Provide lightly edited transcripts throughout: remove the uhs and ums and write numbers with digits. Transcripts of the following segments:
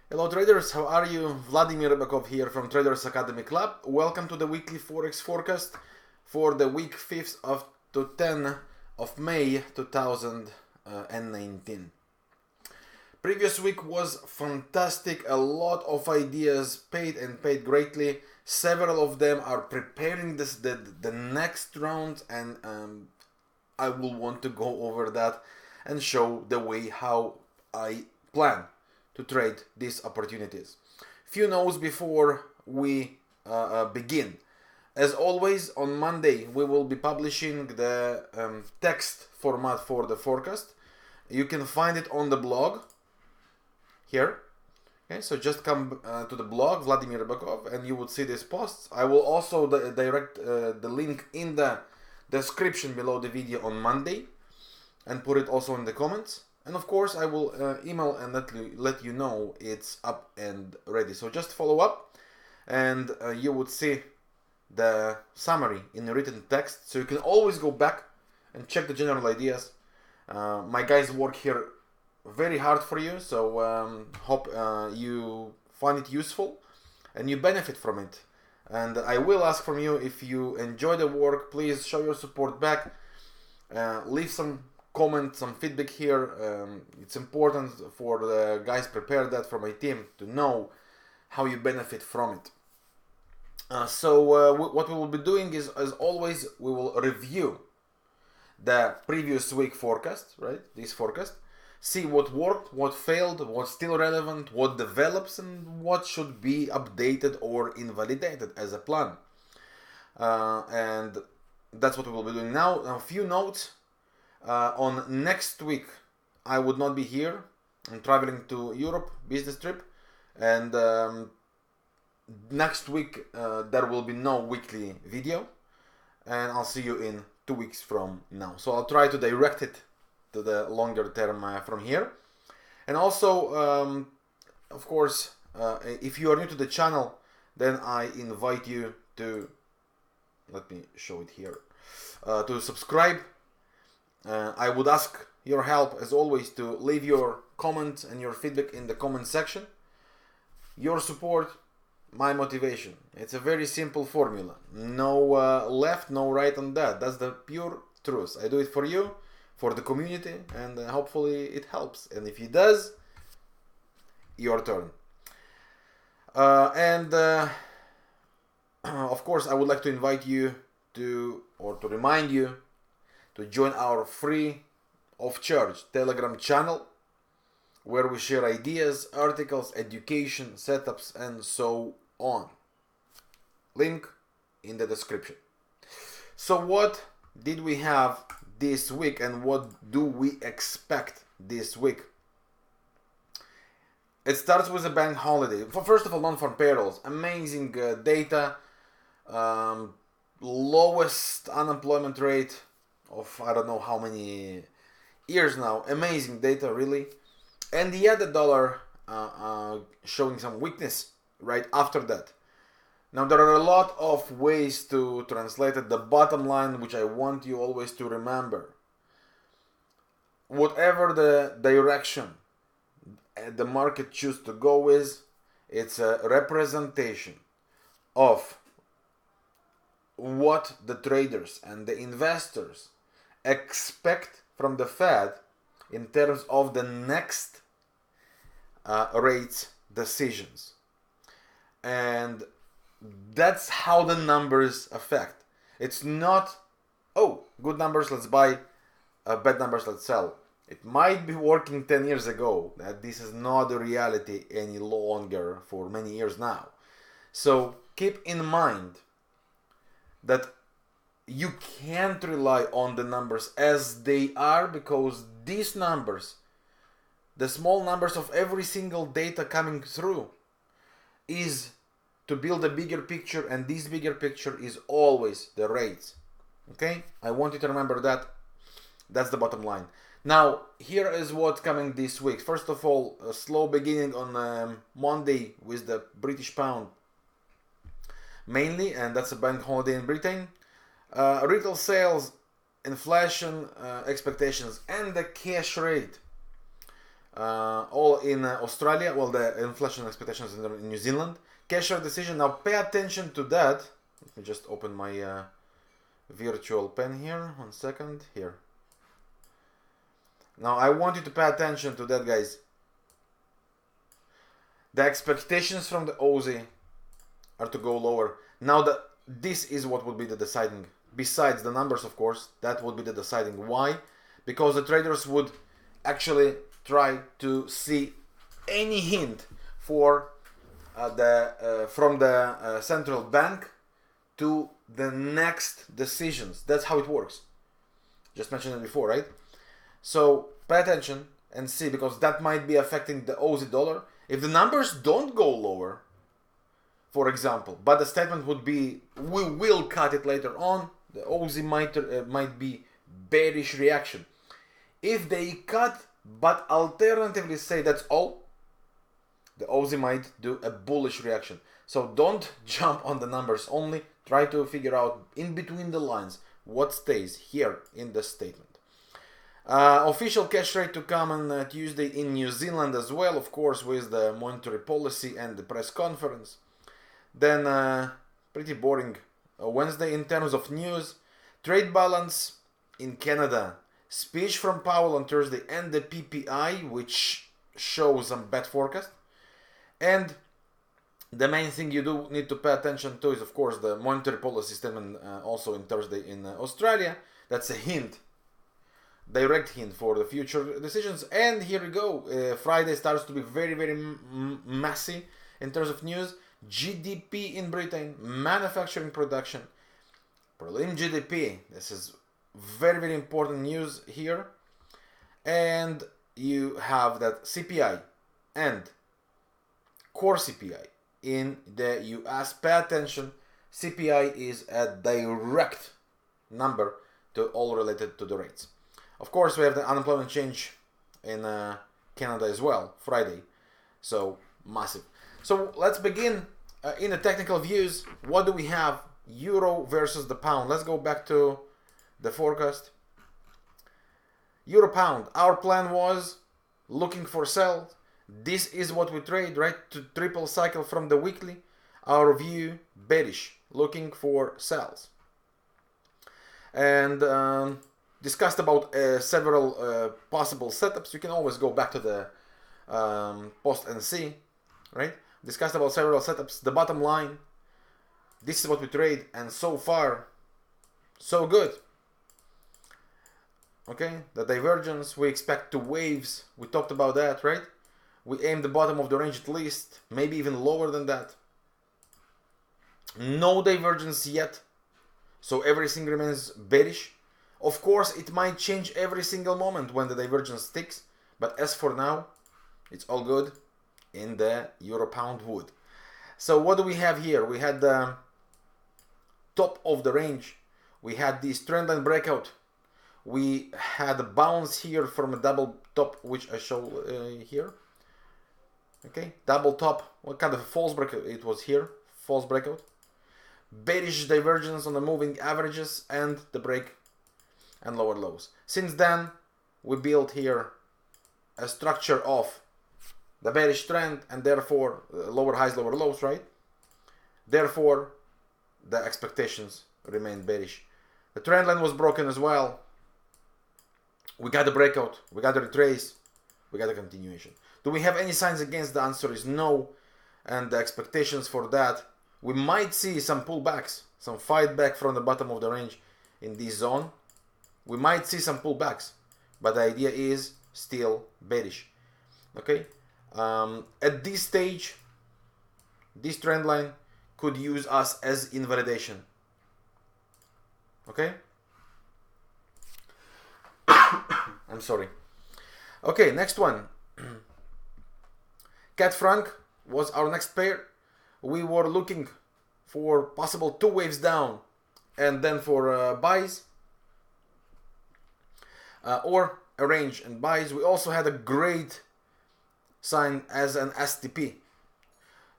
Hello traders, how are you? Vladimir Ribakov here from Traders Academy Club. Welcome to the weekly Forex forecast for the week 5th to 10th of May 2019. Previous week was fantastic, a lot of ideas paid greatly. Several of them are preparing the next round, and I will want to go over that and show the way how I plan to trade these opportunities. Few notes before we begin. As always, on Monday we will be publishing the text format for the forecast. You can find it on the blog here. Okay, so just come to the blog Vladimir Ribakov and you would see these posts. I will also direct the link in the description below the video on Monday and put it also in the comments. And of course, I will email and let you know it's up and ready. So just follow up and you would see the summary in written text. So you can always go back and check the general ideas. My guys work here very hard for you. So hope you find it useful and you benefit from it. And I will ask from you, if you enjoy the work, please show your support back. Leave some comment, some feedback here. It's important for the guys prepare that for my team to know how you benefit from it. What we will be doing is, as always, we will review the previous week forecast, right? This forecast, see what worked, what failed, what's still relevant, what develops, and what should be updated or invalidated as a plan. And that's what we will be doing now. A few notes. On next week, I would not be here. I'm traveling to Europe, business trip, and next week there will be no weekly video, and I'll see you in 2 weeks from now. So I'll try to direct it to the longer term from here. And also, of course, if you are new to the channel, then I invite you to, let me show it here, to subscribe. I would ask your help, as always, to leave your comments and your feedback in the comment section. Your support, my motivation. It's a very simple formula. No left, no right on that. That's the pure truth. I do it for you, for the community, and hopefully it helps. And if it does, your turn. Of course, I would like to invite you to remind you to join our free of charge Telegram channel, where we share ideas, articles, education, setups, and so on. Link in the description. So what did we have this week and what do we expect this week? It starts with a bank holiday. First of all, non-farm payrolls, amazing data, lowest unemployment rate of I don't know how many years now. Amazing data, really. And yet the dollar showing some weakness right after that. Now there are a lot of ways to translate it. The bottom line, which I want you always to remember, whatever the direction the market chooses to go with, it's a representation of what the traders and the investors expect from the Fed in terms of the next rates decisions. And that's how the numbers affect. It's not, oh, good numbers, let's buy, bad numbers, let's sell. It might be working 10 years ago. That this is not the reality any longer for many years now. So keep in mind that you can't rely on the numbers as they are, because these numbers, the small numbers of every single data coming through, is to build a bigger picture, and this bigger picture is always the rates. Okay, I want you to remember that. That's the bottom line. Now here is what's coming this week. First of all, a slow beginning on Monday with the British pound mainly, and that's a bank holiday in Britain. Retail sales, inflation expectations, and the cash rate all in Australia. Well, the inflation expectations in New Zealand. Cash rate decision. Now pay attention to that. Let me just open my virtual pen here. 1 second. Here. Now I want you to pay attention to that, guys. The expectations from the Aussie are to go lower. Now this is what would be the deciding. Besides the numbers, of course, that would be the deciding. Why? Because the traders would actually try to see any hint for from the central bank to the next decisions. That's how it works. Just mentioned it before, right? So pay attention and see, because that might be affecting the Aussie dollar. If the numbers don't go lower, for example, but the statement would be, we will cut it later on, the Aussie might be bearish reaction. If they cut, but alternatively say that's all, the Aussie might do a bullish reaction. So don't jump on the numbers only. Try to figure out in between the lines what stays here in the statement. Official cash rate to come on Tuesday in New Zealand as well, of course, with the monetary policy and the press conference. Then pretty boring Wednesday in terms of news. Trade balance in Canada. Speech from Powell on Thursday and the PPI, which shows some bad forecast. And the main thing you do need to pay attention to is, of course, the monetary policy statement also in Thursday in Australia. That's a hint, direct hint for the future decisions. And here we go. Friday starts to be very, very messy in terms of news. GDP in Britain, manufacturing production, prelim GDP. This is very, very important news here. And you have that CPI and core CPI in the US. Pay attention. CPI is a direct number to all related to the rates. Of course, we have the unemployment change in Canada as well, Friday. So massive. So let's begin in the technical views. What do we have? Euro versus the pound. Let's go back to the forecast. Euro pound. Our plan was looking for sell. This is what we trade, right? To triple cycle from the weekly. Our view bearish, looking for sells. And discussed about several possible setups. You can always go back to the post and see, right? Discussed about several setups. The bottom line, this is what we trade, and so far, so good. Okay, the divergence, we expect 2 waves. We talked about that, right? We aim the bottom of the range at least, maybe even lower than that. No divergence yet, so everything remains bearish. Of course, it might change every single moment when the divergence sticks, but as for now, it's all good in the Euro Pound wood. So what do we have here? We had the top of the range. We had this trendline breakout. We had a bounce here from a double top, which I show here. Okay, double top. What kind of a false breakout it was here? False breakout. Bearish divergence on the moving averages and the break and lower lows. Since then, we built here a structure of the bearish trend and therefore lower highs, lower lows, right? Therefore, the expectations remain bearish. The trend line was broken as well. We got a breakout, we got a retrace, we got a continuation. Do we have any signs against? The answer is no. And the expectations for that, we might see some pullbacks, some fight back from the bottom of the range in this zone. We might see some pullbacks, but the idea is still bearish. Okay, at this stage, this trend line could use us as invalidation. Okay, I'm sorry. Okay, next one. CAD franc was our next pair. We were looking for possible 2 waves down and then for buys or a range and buys. We also had a great sign as an STP.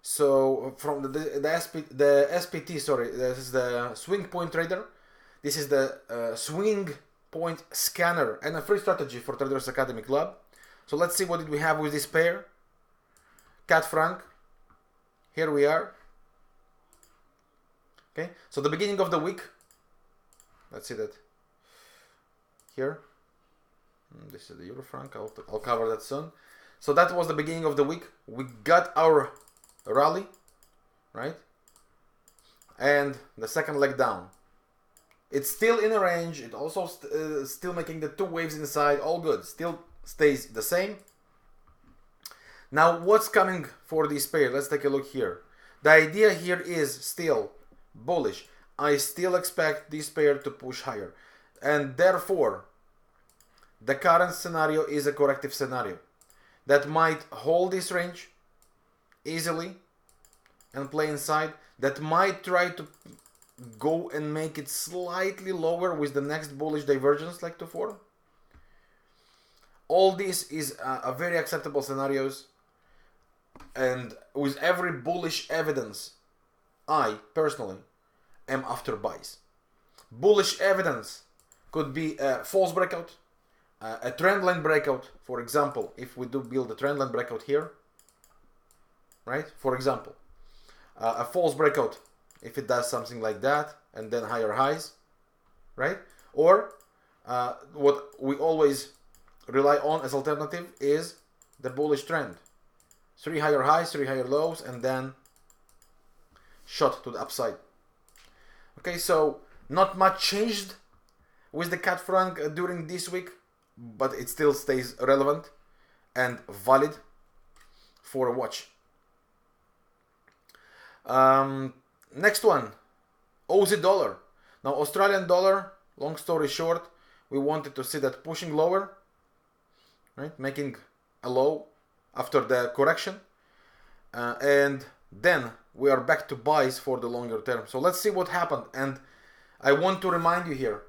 So from the SPT, sorry, this is the swing point trader. This is the swing point scanner and a free strategy for Traders Academy Club. So let's see what did we have with this pair. CAD franc. Here we are. Okay, so the beginning of the week. Let's see that here. This is the euro franc. I'll cover that soon. So that was the beginning of the week. We got our rally, right? And the second leg down. It's still in a range. It also still making the two waves inside. All good. Still stays the same. Now what's coming for this pair? Let's take a look here. The idea here is still bullish. I still expect this pair to push higher. And therefore, the current scenario is a corrective scenario that might hold this range easily and play inside. That might try to go and make it slightly lower with the next bullish divergence like to form. All this is a very acceptable scenarios, and with every bullish evidence, I personally am after buys. Bullish evidence could be a false breakout, a trend line breakout. For example, if we do build a trend line breakout here, right? For example, a false breakout if it does something like that, and then higher highs, right? Or what we always rely on as alternative is the bullish trend. 3 higher highs, 3 higher lows, and then shot to the upside. Okay, so not much changed with the CAD franc during this week, but it still stays relevant and valid for a watch. Next one, Aussie dollar. Now Australian dollar, long story short, we wanted to see that pushing lower, right, making a low after the correction, and then we are back to buys for the longer term. So let's see what happened. And I want to remind you here,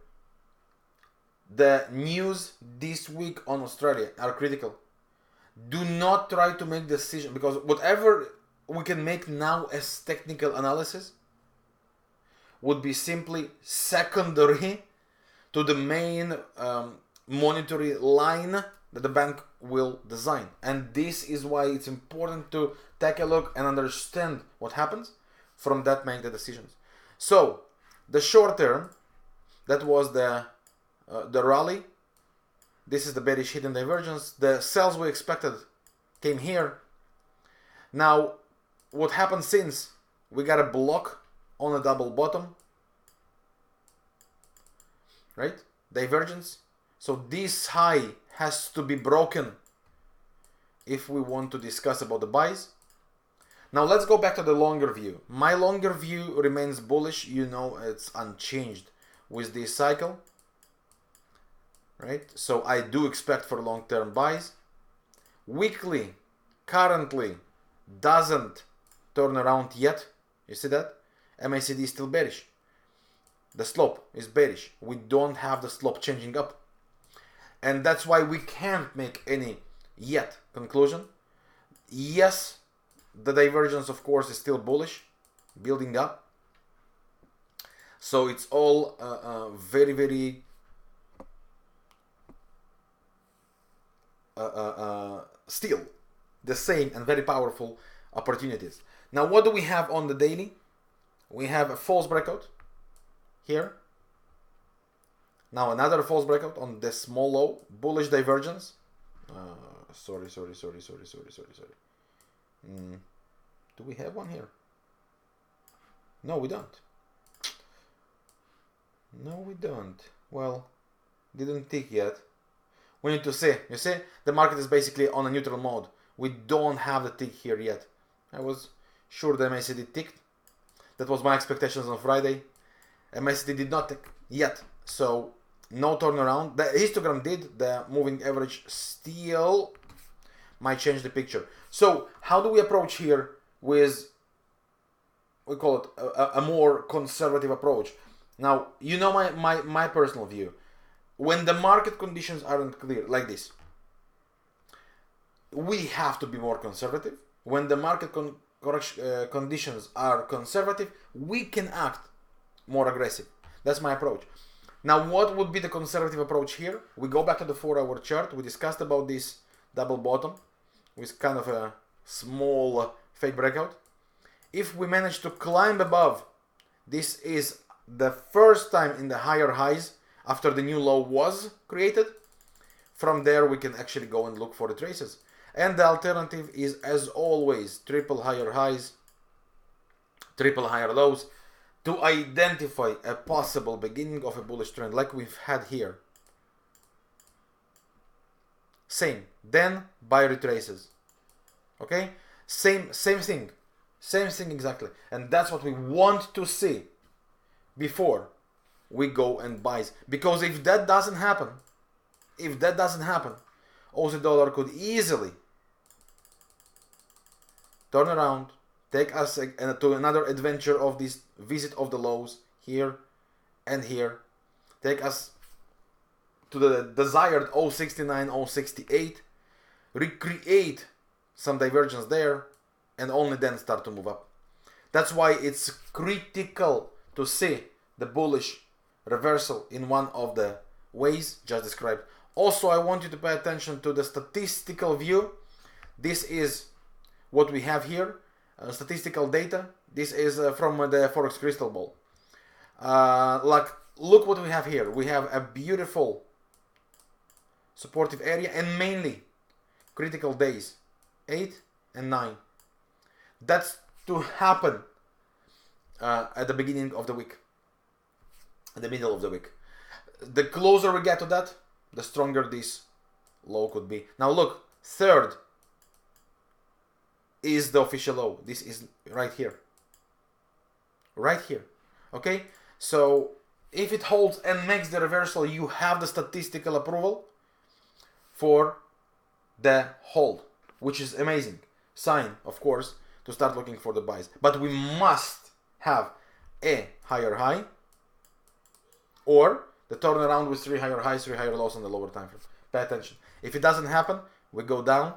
the news this week on Australia are critical. Do not try to make decision, because whatever we can make now as technical analysis would be simply secondary to the main monetary line that the bank will design. And this is why it's important to take a look and understand what happens from that, make the decisions. So the short term, that was the rally. This is the bearish hidden divergence. The sells we expected came here. Now what happened since? We got a block on a double bottom, right? Divergence. So this high has to be broken if we want to discuss about the buys. Now let's go back to the longer view. My longer view remains bullish. You know, it's unchanged with this cycle, right? So I do expect for long-term buys. Weekly currently doesn't turn around yet. You see that? MACD is still bearish. The slope is bearish. We don't have the slope changing up. And that's why we can't make any yet conclusion. Yes, the divergence of course is still bullish, building up. So it's all very, very still the same and very powerful opportunities. Now what do we have on the daily? We have a false breakout here. Now another false breakout on the small low, bullish divergence. Sorry. Do we have one here? No, we don't. No, we don't. Well, didn't tick yet. We need to see. You see, the market is basically on a neutral mode. We don't have the tick here yet. I was sure the MACD ticked. That was my expectations on Friday. MACD did not tick yet. So no turnaround. The histogram did. The moving average still might change the picture. So how do we approach here with, we call it a more conservative approach? Now, you know my personal view. When the market conditions aren't clear, like this, we have to be more conservative. When the market conditions are conservative, we can act more aggressive. That's my approach. Now, what would be the conservative approach here? We go back to the 4-hour chart. We discussed about this double bottom with kind of a small fake breakout. If we manage to climb above, this is the first time in the higher highs after the new low was created. From there we can actually go and look for the traces. And the alternative is, as always, triple higher highs, triple higher lows, to identify a possible beginning of a bullish trend like we've had here. Same, then buy retraces. Okay, same thing exactly, and that's what we want to see before we go and buy. Because if that doesn't happen, Aussie dollar could easily turn around, take us to another adventure of this visit of the lows here and here, take us to the desired 069, 068, recreate some divergence there, and only then start to move up. That's why it's critical to see the bullish reversal in one of the ways just described. Also, I want you to pay attention to the statistical view. This is what we have here, statistical data. This is from the Forex crystal ball. Look what we have here. We have a beautiful supportive area and mainly critical days 8 and 9. That's to happen at the beginning of the week, at the middle of the week. The closer we get to that, the stronger this low could be. Now look, third is the official low. This is right here. Right here. Okay? So if it holds and makes the reversal, you have the statistical approval for the hold, which is amazing sign, of course, to start looking for the buys. But we must have a higher high or the turnaround with 3 higher highs, 3 higher lows on the lower time frame. Pay attention. If it doesn't happen, we go down,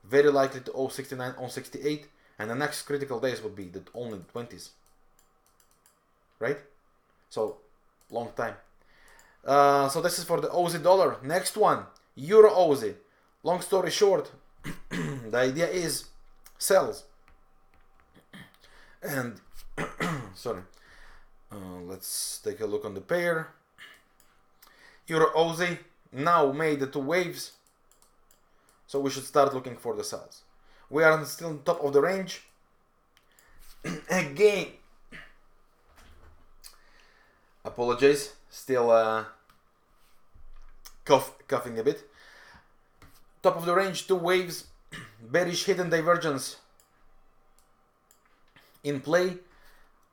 very likely to 069, 068, and the next critical days would be the only 20s. Right? So, long time. So this is for the Aussie dollar. Next one, Euro Aussie. Long story short, the idea is sells. And, sorry, let's take a look on the pair. Euro Aussie now made the 2 waves, so we should start looking for the sells. We are still on top of the range. Again, apologize, still coughing a bit. Top of the range, 2 waves, bearish hidden divergence in play.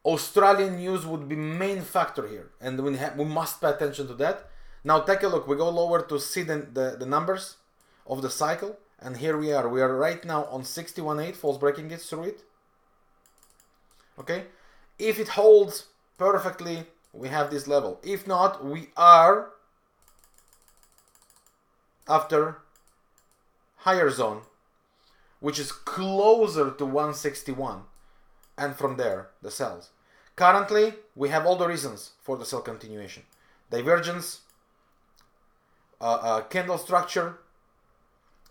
Australian news would be main factor here, and we must pay attention to that. Now take a look, we go lower to see the numbers of the cycle, and here we are. We are right now on 61.8, false breaking it through it. Okay, if it holds perfectly, we have this level. If not, we are after higher zone, which is closer to 161, and from there the sells. Currently, we have all the reasons for the sell continuation: divergence, candle structure,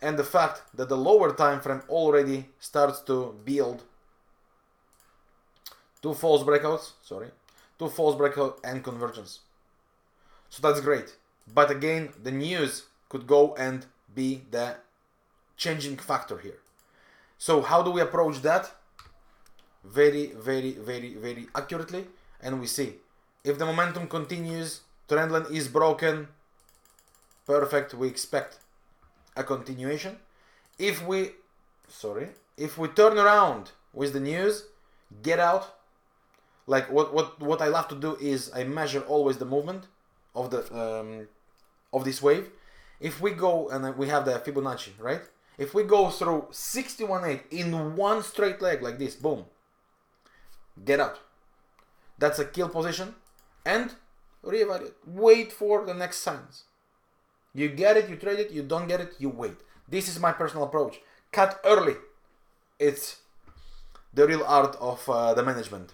and the fact that the lower time frame already starts to build 2 false breakouts, 2 false breakout and convergence. So that's great. But again, the news could go and be the changing factor here. So how do we approach that? Very, very, very, very accurately. And we see if the momentum continues, trendline is broken, perfect, we expect a continuation. If we turn around with the news, get out. Like what I love to do is I measure always the movement of the of this wave. If we go and we have the Fibonacci, right? If we go through 61.8 in one straight leg like this, boom, get out. That's a kill position, and reevaluate. Wait for the next signs. You get it, you trade it. You don't get it, you wait. This is my personal approach. Cut early. It's the real art of the management.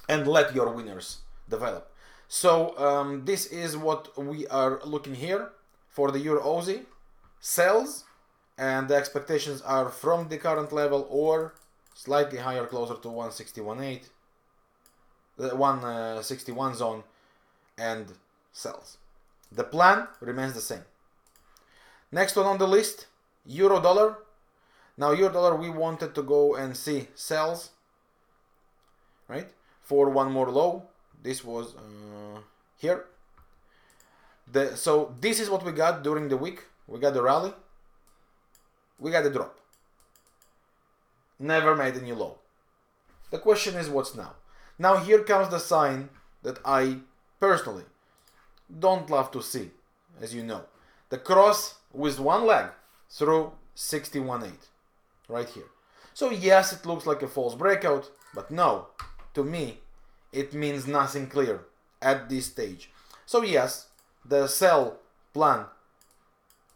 And let your winners develop. So this is what we are looking here for the Euro Aussie. sells, and the expectations are from the current level or slightly higher, closer to 161.8, the 161 zone, and sells. The plan remains the same. Next one on the list, euro dollar. Now euro dollar, we wanted to go and see sells, right, for one more low. This was here. So this is what we got during the week. We got the rally, we got the drop, never made a new low. The question is, what's now? Now here comes the sign that I personally don't love to see, as you know. The cross with one leg through 61.8, right here. So yes, it looks like a false breakout, but no, to me, it means nothing clear at this stage. So yes, the sell plan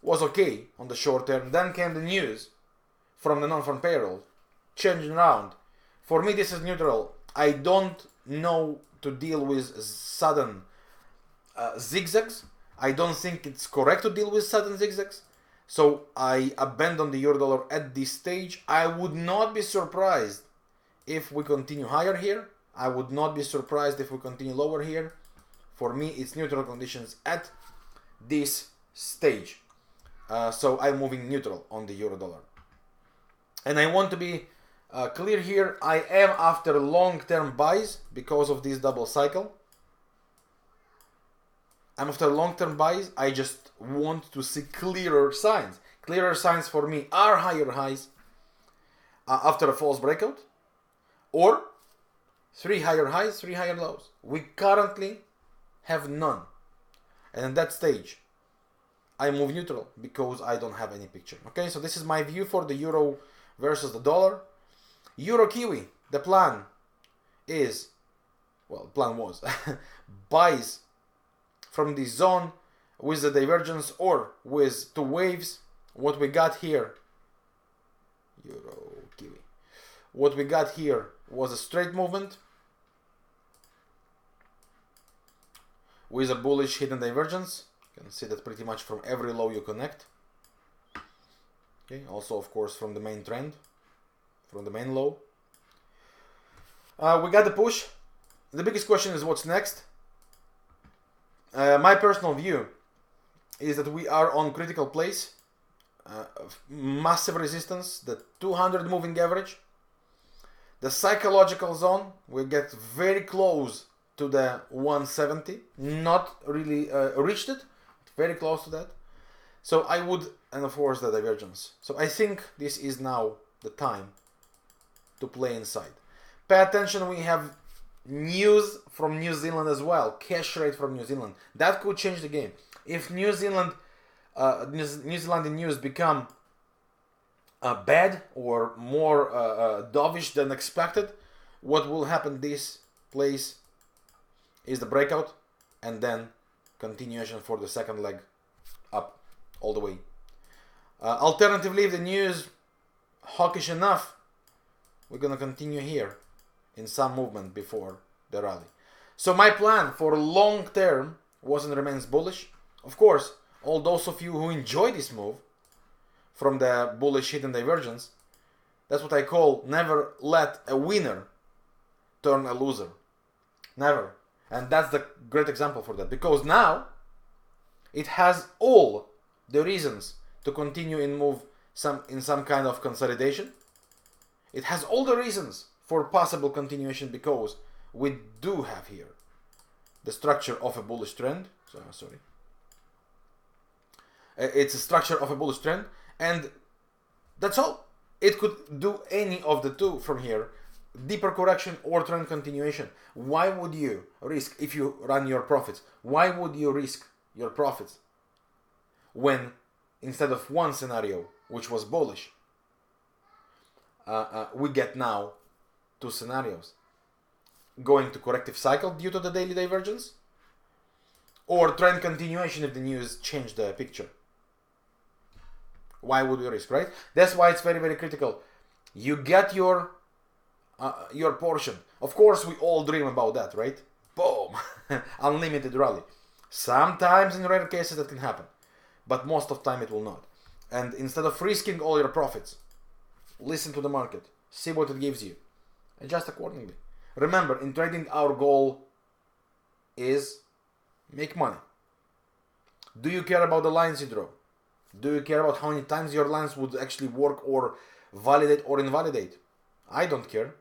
was okay on the short term. Then came the news from the non-farm payroll, changing around. For me, this is neutral. I don't know to deal with sudden zigzags. I don't think it's correct to deal with sudden zigzags. So I abandon the euro dollar at this stage. I would not be surprised if we continue higher here. I would not be surprised if we continue lower here. For me, it's neutral conditions at this stage. So I'm moving neutral on the euro dollar. And I want to be clear here. I am after long-term buys because of this double cycle. I'm after long-term buys. I just want to see clearer signs. Clearer signs for me are higher highs after a false breakout, or 3 higher highs, 3 higher lows. We currently have none. And at that stage, I move neutral because I don't have any picture. Okay, so this is my view for the euro versus the dollar. Euro Kiwi, the plan is, well, the plan was buys from this zone with the divergence or with 2 waves. What we got here, Euro Kiwi, what we got here was a straight movement with a bullish hidden divergence. You can see that pretty much from every low you connect. Okay, also of course from the main trend, from the main low. We got the push. The biggest question is what's next. My personal view is that we are on critical place. Massive resistance, the 200 moving average. The psychological zone, we get very close to the 170. Not really reached it, very close to that. So I would, and of course the divergence. So I think this is now the time to play inside. Pay attention, we have news from New Zealand as well. Cash rate from New Zealand. That could change the game. If New Zealand news become bad or more dovish than expected, what will happen this place is the breakout and then continuation for the second leg up all the way. Alternatively, if the news hawkish enough, we're gonna continue here in some movement before the rally. So my plan for long term was and remains bullish. Of course, all those of you who enjoy this move from the bullish hidden divergence, that's what I call never let a winner turn a loser. Never. And that's the great example for that, because now it has all the reasons to continue in move in some kind of consolidation. It has all the reasons for possible continuation because we do have here the structure of a bullish trend. So sorry. It's a structure of a bullish trend, and that's all. It could do any of the two from here. Deeper correction or trend continuation. Why would you risk, if you run your profits, why would you risk your profits when instead of one scenario, which was bullish, we get now two scenarios? Going to corrective cycle due to the daily divergence, or trend continuation if the news changed the picture. Why would we risk, right? That's why it's very, very critical. You get your portion. Of course, we all dream about that, right? Boom! Unlimited rally. Sometimes in rare cases that can happen, but most of the time it will not. And instead of risking all your profits, listen to the market, see what it gives you, adjust accordingly. Remember, in trading, our goal is make money. Do you care about the lines you draw? Do you care about how many times your lines would actually work or validate or invalidate? I don't care.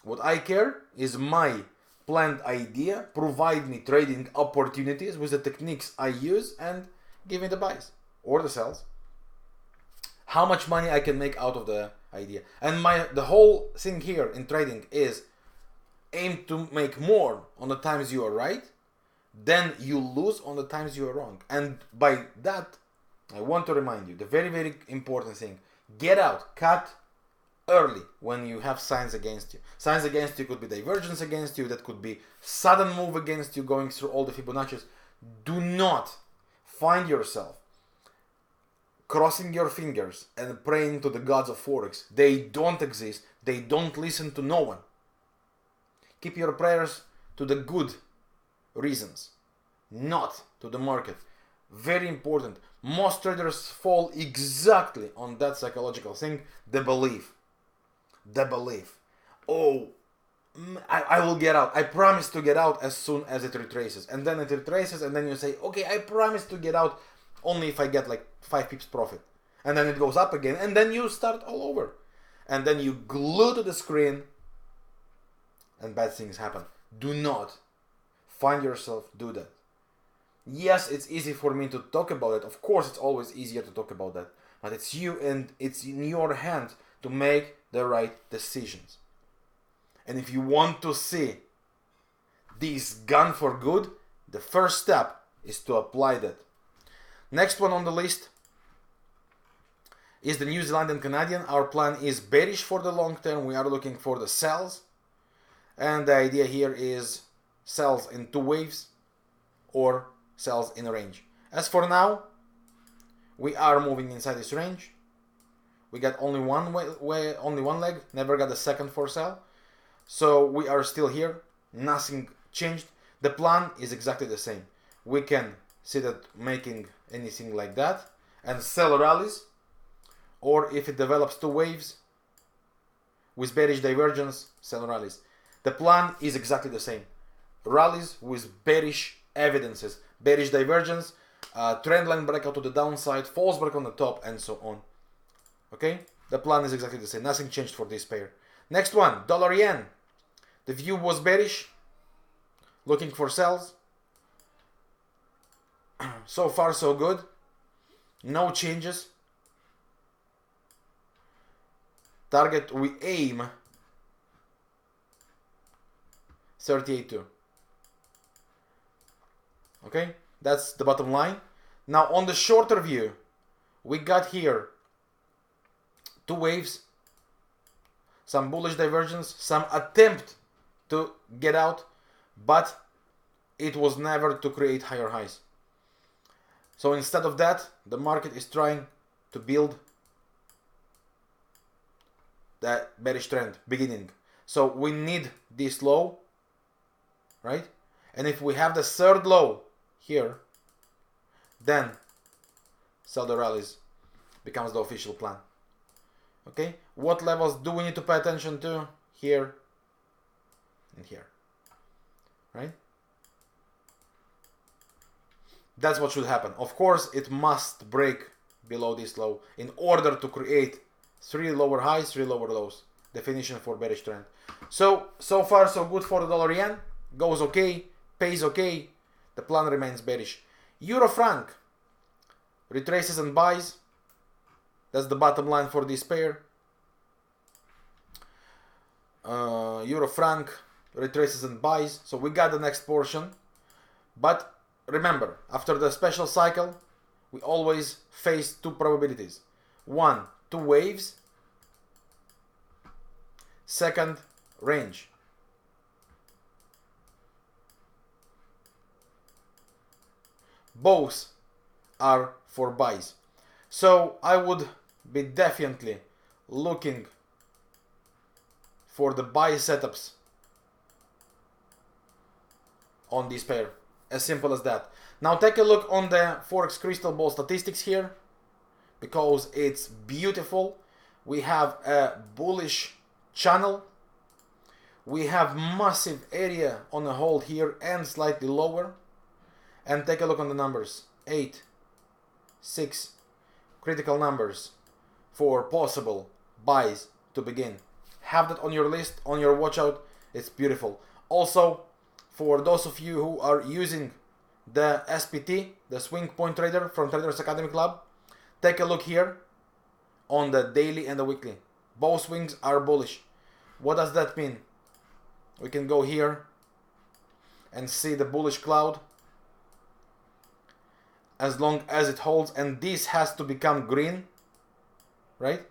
What I care is my planned idea provide me trading opportunities with the techniques I use and give me the buys or the sells. How much money I can make out of the idea. And the whole thing here in trading is aim to make more on the times you are right, then you lose on the times you are wrong. And by that, I want to remind you, the very, very important thing, get out, cut early when you have signs against you. Signs against you could be divergence against you, that could be sudden move against you going through all the Fibonacci's. Do not find yourself crossing your fingers and praying to the gods of Forex. They don't exist. They don't listen to no one. Keep your prayers to the good reasons, not to the market. Very important. Most traders fall exactly on that psychological thing, the belief. The belief. Oh, I will get out. I promise to get out as soon as it retraces. And then it retraces and then you say, okay, I promise to get out only if I get like 5 pips profit. And then it goes up again and then you start all over. And then you glue to the screen and bad things happen. Do not find yourself do that. Yes, it's easy for me to talk about it. Of course, it's always easier to talk about that. But it's you and it's in your hand to make the right decisions. And if you want to see this gone for good, the first step is to apply that. Next one on the list is the New Zealand and Canadian. Our plan is bearish for the long term. We are looking for the sells. And the idea here is sells in 2 waves or sells in a range. As for now, we are moving inside this range. We got only one leg, never got a second for sell. So we are still here, nothing changed. The plan is exactly the same. We can see that making anything like that and sell rallies, or if it develops 2 waves with bearish divergence, sell rallies. The plan is exactly the same. Rallies with bearish evidences, bearish divergence, trend line breakout to the downside, false break on the top, and so on. Okay, the plan is exactly the same. Nothing changed for this pair. Next one, dollar yen. The view was bearish, looking for sells. So far so good. No changes. Target we aim 38.2. Okay, that's the bottom line. Now on the shorter view, we got here 2 waves, some bullish divergence, some attempt to get out, but it was never to create higher highs. So instead of that, the market is trying to build that bearish trend beginning. So we need this low, right? And if we have the 3rd low here, then sell the rallies becomes the official plan. Okay, what levels do we need to pay attention to? Here and here, right? That's what should happen. Of course, it must break below this low in order to create 3 lower highs, 3 lower lows. Definition for bearish trend. So far so good for the dollar yen. Goes okay, pays okay. The plan remains bearish. Euro franc retraces and buys. That's the bottom line for this pair. Euro franc retraces and buys. So we got the next portion. But remember, after the special cycle, we always face 2 probabilities. 1, 2 waves. 2nd, range. Both are for buys. So I would be definitely looking for the buy setups on this pair. As simple as that. Now take a look on the Forex crystal ball statistics here. because it's beautiful. We have a bullish channel. We have massive area on a hold here and slightly lower. And take a look on the numbers. 8, 6, critical numbers for possible buys to begin. Have that on your list, on your watch out. It's beautiful. Also, for those of you who are using the SPT, the Swing Point Trader from Traders Academy Club, take a look here on the daily and the weekly. Both swings are bullish. What does that mean? We can go here and see the bullish cloud as long as it holds, and this has to become green, right?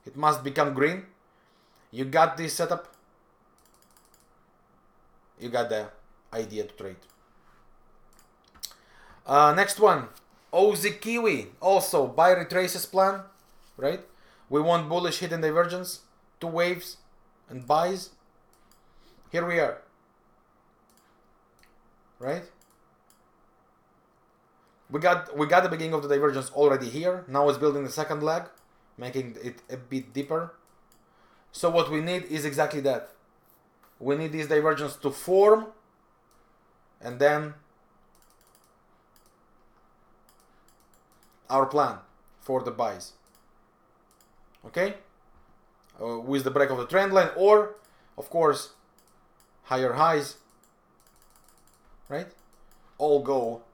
It must become green. You got this setup, you got the idea to trade. Next one, Aussie Kiwi, also buy retraces plan, right? We want bullish hidden divergence, 2 waves and buys. Here we are, right? We got the beginning of the divergence already here. Now it's building the second leg, making it a bit deeper. So what we need is exactly that. We need this divergence to form, and then our plan for the buys. Okay? With the break of the trend line, or of course higher highs, right? All go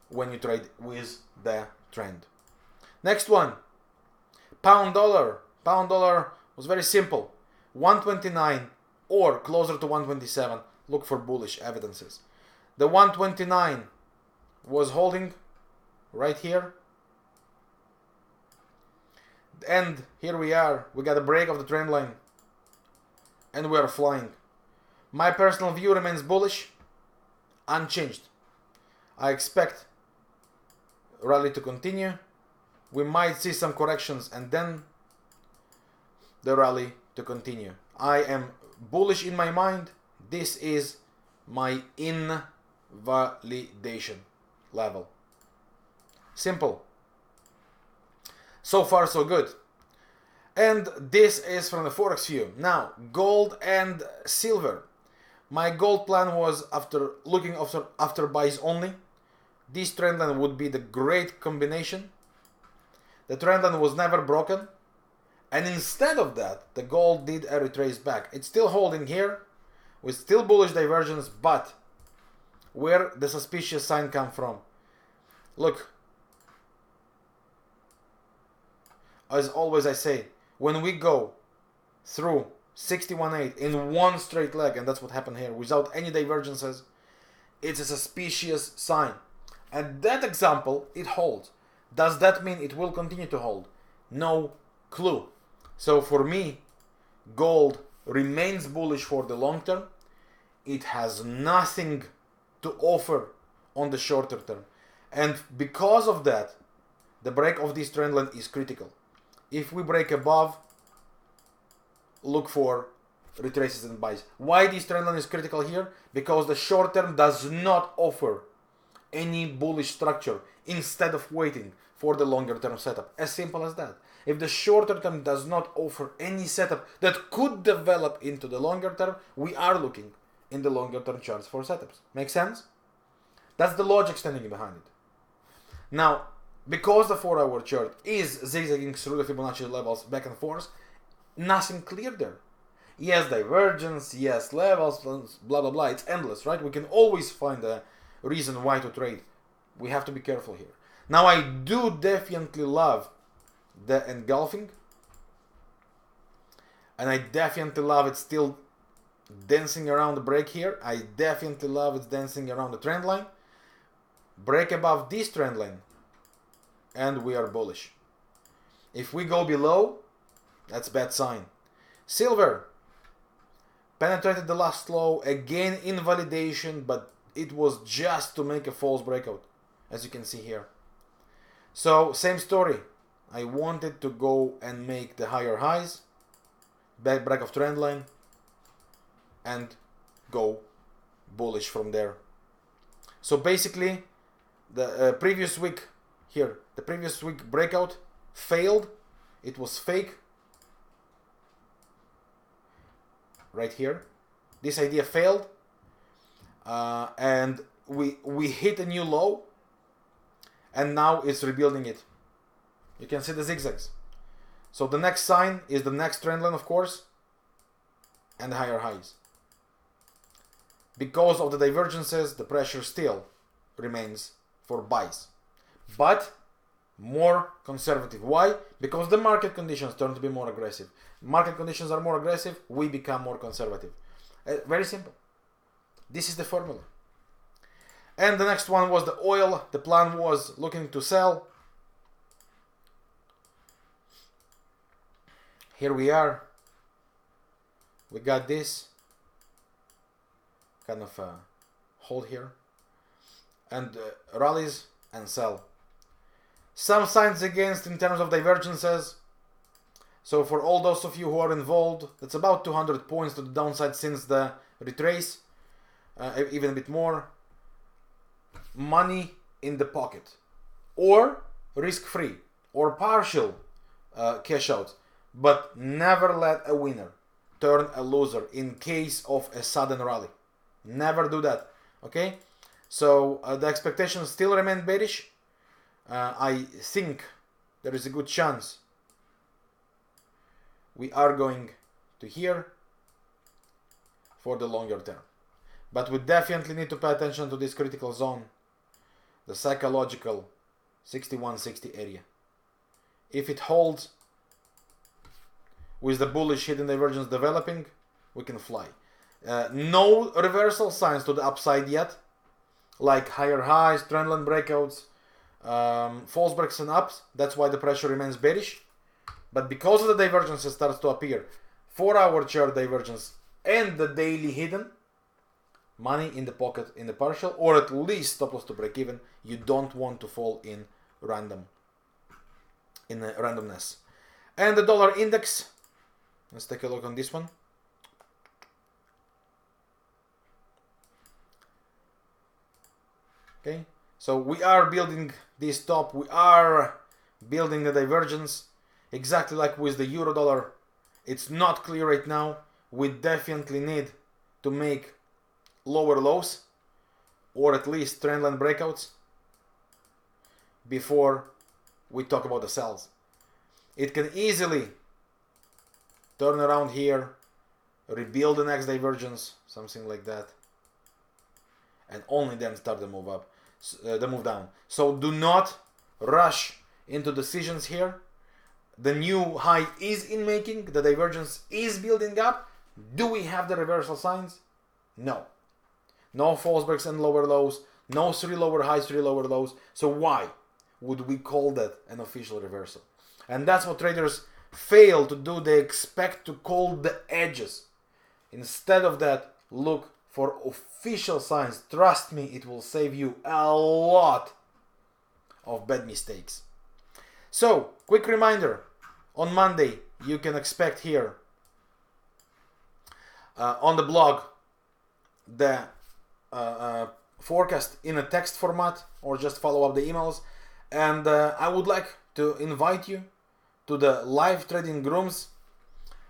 when you trade with the trend. Next one, pound dollar. Pound dollar was very simple. 129 or closer to 127. Look for bullish evidences. The 129 was holding right here. And here we are. We got a break of the trend line. And we are flying. My personal view remains bullish. Unchanged. I expect rally to continue. We might see some corrections and then the rally to continue. I am bullish in my mind. This is my invalidation level. Simple. So far so good. And this is from the Forex view. Now, gold and silver. My gold plan was looking after buys only. This trendline would be the great combination. The trendline was never broken. And instead of that, the gold did a retrace back. It's still holding here with still bullish divergence, but where the suspicious sign come from? Look, as always I say, when we go through 61.8 in one straight leg, and that's what happened here, without any divergences, it's a suspicious sign. And that example, it holds. Does that mean it will continue to hold? No clue. So for me, gold remains bullish for the long term. It has nothing to offer on the shorter term. And because of that, the break of this trend line is critical. If we break above, look for retraces and buys. Why this trend line is critical here? Because the short term does not offer any bullish structure instead of waiting for the longer term setup. As simple as that. If the shorter term does not offer any setup that could develop into the longer term, we are looking in the longer term charts for setups. Make sense? That's the logic standing behind it. Now, because the 4-hour chart is zigzagging through the Fibonacci levels back and forth, nothing clear there. Yes, divergence, yes, levels, blah, blah, blah. It's endless, right? We can always find a reason why to trade. We have to be careful here. Now, I do definitely love the engulfing. And I definitely love it still dancing around the break here. I definitely love it dancing around the trend line. Break above this trend line. And we are bullish. If we go below, that's bad sign. Silver penetrated the last low, again invalidation, but it was just to make a false breakout, as you can see here. So same story. I wanted to go and make the higher highs, back break of trend line, and go bullish from there. So basically, the previous week here, the previous week breakout failed. It was fake. Right here. This idea failed. And we hit a new low. And now it's rebuilding it. You can see the zigzags. So the next sign is the next trend line, of course. And the higher highs. Because of the divergences, the pressure still remains for buys. But more conservative. Why? Because the market conditions turn to be more aggressive. Market conditions are more aggressive, we become more conservative. Very simple. This is the formula. And the next one was the oil. The plan was looking to sell. Here we are. We got this kind of hold here. And rallies and sell. Some signs against in terms of divergences. So for all those of you who are involved, that's about 200 points to the downside since the retrace. Even a bit more. Money in the pocket. Or risk-free. Or partial cash out. But never let a winner turn a loser in case of a sudden rally. Never do that. Okay? So the expectations still remain bearish. I think there is a good chance we are going to here for the longer term. But we definitely need to pay attention to this critical zone, the psychological 6160 area. If it holds with the bullish hidden divergence developing, we can fly. No reversal signs to the upside yet, like higher highs, trendline breakouts, false breaks and ups. That's why the pressure remains bearish. But because of the divergences starts to appear, 4-hour chart divergence and the daily hidden, money in the pocket in the partial, or at least stop loss to break even. You don't want to fall in randomness. And the dollar index, let's take a look on this one. Okay, so we are building this top, we are building the divergence, exactly like with the euro dollar. It's not clear right now. We definitely need to make lower lows, or at least trendline breakouts, before we talk about the sells. It can easily turn around here, rebuild the next divergence, something like that, and only then start the move up, the move down. So do not rush into decisions here. The new high is in making, the divergence is building up. Do we have the reversal signs? No. No false breaks and lower lows, no 3 lower highs, 3 lower lows. So why would we call that an official reversal? And that's what traders fail to do. They expect to call the edges. Instead of that, look for official signs. Trust me, it will save you a lot of bad mistakes. So, quick reminder, on Monday you can expect here on the blog the forecast in a text format, or just follow up the emails. And I would like to invite you to the live trading rooms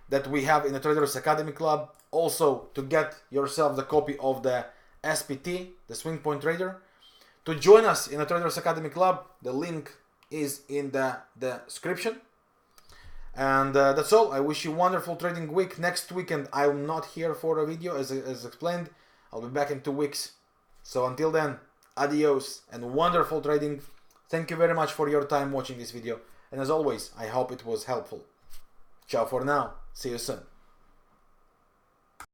that we have in the Traders Academy Club. Also to get yourself the copy of the SPT, the Swing Point Trader. To join us in the Traders Academy Club, the link is in the description. And that's all. I wish you a wonderful trading week. Next weekend I'm not here for a video as explained. I'll be back in 2 weeks. So until then, adios and wonderful trading. Thank you very much for your time watching this video. And as always, I hope it was helpful. Ciao for now. See you soon.